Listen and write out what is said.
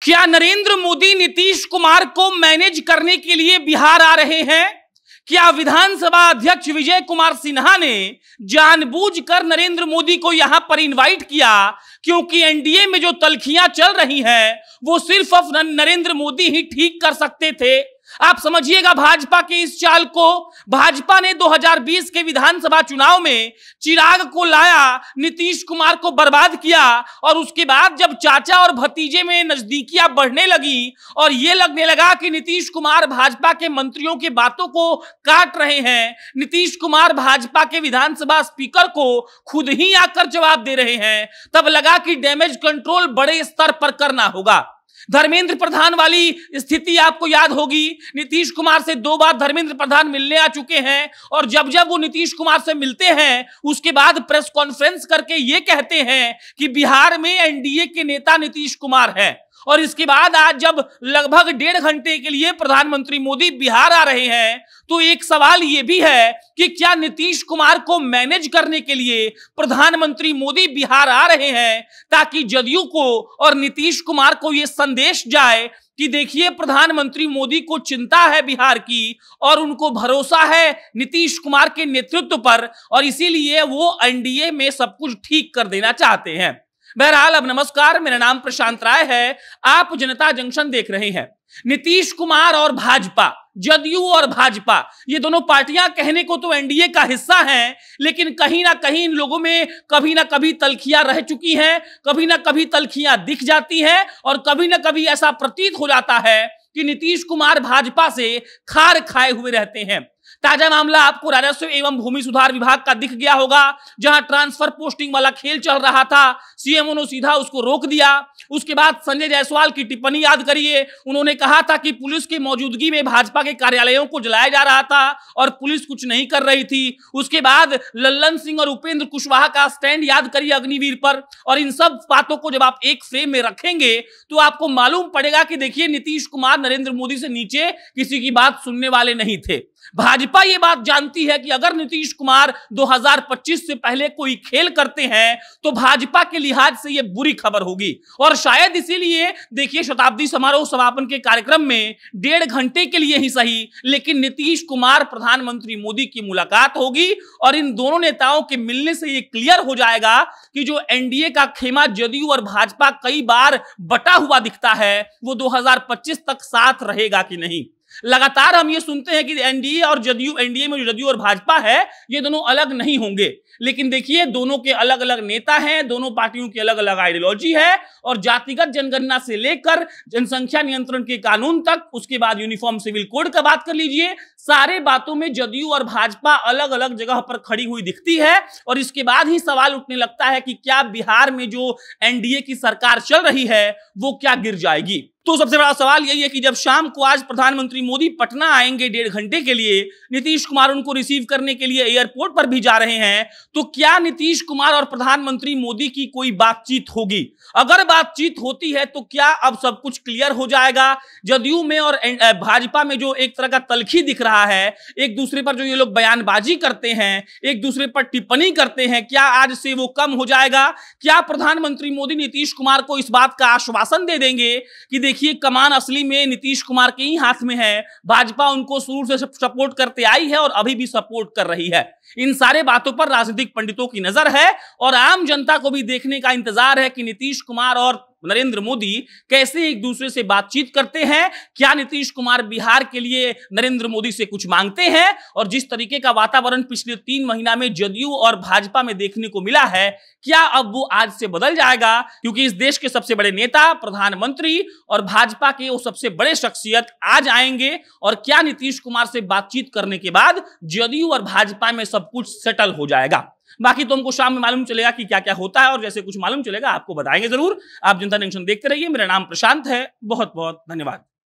क्या नरेंद्र मोदी नीतीश कुमार को मैनेज करने के लिए बिहार आ रहे हैं? क्या विधानसभा अध्यक्ष विजय कुमार सिन्हा ने जानबूझकर नरेंद्र मोदी को यहां पर इनवाइट किया क्योंकि एनडीए में जो तल्खियां चल रही हैं वो सिर्फ अब नरेंद्र मोदी ही ठीक कर सकते थे? आप समझिएगा भाजपा के इस चाल को। भाजपा ने 2020 के विधानसभा चुनाव में चिराग को लाया, नीतीश कुमार को बर्बाद किया और उसके बाद जब चाचा और भतीजे में नजदीकियां बढ़ने लगी और यह लगने लगा कि नीतीश कुमार भाजपा के मंत्रियों की बातों को काट रहे हैं, नीतीश कुमार भाजपा के विधानसभा स्पीकर को खुद ही आकर जवाब दे रहे हैं, तब लगा कि डैमेज कंट्रोल बड़े स्तर पर करना होगा। धर्मेंद्र प्रधान वाली स्थिति आपको याद होगी। नीतीश कुमार से 2 बार धर्मेंद्र प्रधान मिलने आ चुके हैं और जब जब वो नीतीश कुमार से मिलते हैं उसके बाद प्रेस कॉन्फ्रेंस करके ये कहते हैं कि बिहार में एनडीए के नेता नीतीश कुमार हैं। और इसके बाद आज जब लगभग 1.5 घंटे के लिए प्रधानमंत्री मोदी बिहार आ रहे हैं तो एक सवाल यह भी है कि क्या नीतीश कुमार को मैनेज करने के लिए प्रधानमंत्री मोदी बिहार आ रहे हैं ताकि जदयू को और नीतीश कुमार को यह संदेश जाए कि देखिए प्रधानमंत्री मोदी को चिंता है बिहार की और उनको भरोसा है नीतीश कुमार के नेतृत्व पर और इसीलिए वो एनडीए में सब कुछ ठीक कर देना चाहते हैं। बहरहाल अब नमस्कार, मेरा नाम प्रशांत राय है, आप जनता जंक्शन देख रहे हैं। नीतीश कुमार और भाजपा, जदयू और भाजपा, ये दोनों पार्टियां कहने को तो एनडीए का हिस्सा हैं, लेकिन कहीं ना कहीं इन लोगों में कभी ना कभी तल्खियां रह चुकी हैं, कभी ना कभी तल्खियां दिख जाती हैं और कभी ना कभी ऐसा प्रतीत हो जाता है कि नीतीश कुमार भाजपा से खार खाए हुए रहते हैं। ताजा मामला आपको राजस्व एवं भूमि सुधार विभाग का दिख गया होगा, जहां ट्रांसफर पोस्टिंग वाला खेल चल रहा था, सीएमओ ने सीधा उसको रोक दिया। उसके बाद संजय जायसवाल की टिप्पणी याद करिए, उन्होंने कहा था कि पुलिस की मौजूदगी में भाजपा के कार्यालयों को जलाया जा रहा था और पुलिस कुछ नहीं कर रही थी। उसके बाद लल्लन सिंह और उपेंद्र कुशवाहा का स्टैंड याद करिए अग्निवीर पर। और इन सब बातों को जब आप एक फ्रेम में रखेंगे तो आपको मालूम पड़ेगा कि देखिए नीतीश कुमार नरेंद्र मोदी से नीचे किसी की बात सुनने वाले नहीं थे। भाजपा ये बात जानती है कि अगर नीतीश कुमार 2025 से पहले कोई खेल करते हैं तो भाजपा के लिहाज से यह बुरी खबर होगी और शायद इसीलिए देखिए शताब्दी समारोह समापन के कार्यक्रम में 1.5 घंटे के लिए ही सही लेकिन नीतीश कुमार प्रधानमंत्री मोदी की मुलाकात होगी और इन दोनों नेताओं के मिलने से यह क्लियर हो जाएगा कि जो एनडीए का खेमा जदयू और भाजपा कई बार बटा हुआ दिखता है वो 2025 तक साथ रहेगा कि नहीं। लगातार हम ये सुनते हैं कि एनडीए और जदयू, एनडीए में जो जदयू और भाजपा है ये दोनों अलग नहीं होंगे, लेकिन देखिए दोनों के अलग अलग नेता हैं, दोनों पार्टियों की अलग अलग आइडियोलॉजी है और जातिगत जनगणना से लेकर जनसंख्या नियंत्रण के कानून तक, उसके बाद यूनिफॉर्म सिविल कोड का बात कर लीजिए, सारे बातों में जदयू और भाजपा अलग अलग जगह पर खड़ी हुई दिखती है। और इसके बाद ही सवाल उठने लगता है कि क्या बिहार में जो एनडीए की सरकार चल रही है वो क्या गिर जाएगी। तो सबसे बड़ा सवाल यही है कि जब शाम को आज प्रधानमंत्री मोदी पटना आएंगे 1.5 घंटे के लिए, नीतीश कुमार उनको रिसीव करने के लिए एयरपोर्ट पर भी जा रहे हैं, तो क्या नीतीश कुमार और प्रधानमंत्री मोदी की कोई बातचीत होगी? अगर बातचीत होती है तो क्या अब सब कुछ क्लियर हो जाएगा? जदयू में और भाजपा में जो एक तरह का तल्खी दिख रहा है, एक दूसरे पर जो ये लोग बयानबाजी करते हैं, एक दूसरे पर टिप्पणी करते हैं, क्या आज से वो कम हो जाएगा? क्या प्रधानमंत्री मोदी नीतीश कुमार को इस बात का आश्वासन दे देंगे कि देखिए कमान असली में नीतीश कुमार के ही हाथ में है, भाजपा उनको शुरू से सपोर्ट करते आई है और अभी भी सपोर्ट कर रही है? इन सारे बातों पर राजनीतिक पंडितों की नजर है और आम जनता को भी देखने का इंतजार है कि नीतीश कुमार और नरेंद्र मोदी कैसे एक दूसरे से बातचीत करते हैं। क्या नीतीश कुमार बिहार के लिए नरेंद्र मोदी से कुछ मांगते हैं? और जिस तरीके का वातावरण पिछले 3 महीना में जदयू और भाजपा में देखने को मिला है, क्या अब वो आज से बदल जाएगा? क्योंकि इस देश के सबसे बड़े नेता, प्रधानमंत्री और भाजपा के वो सबसे बड़े शख्सियत आज आएंगे और क्या नीतीश कुमार से बातचीत करने के बाद जदयू और भाजपा में सब कुछ सेटल हो जाएगा? बाकी तो हमको शाम में मालूम चलेगा कि क्या क्या होता है और जैसे कुछ मालूम चलेगा आपको बताएंगे जरूर। आप जनता जंक्शन देखते रहिए। मेरा नाम प्रशांत है। बहुत बहुत धन्यवाद।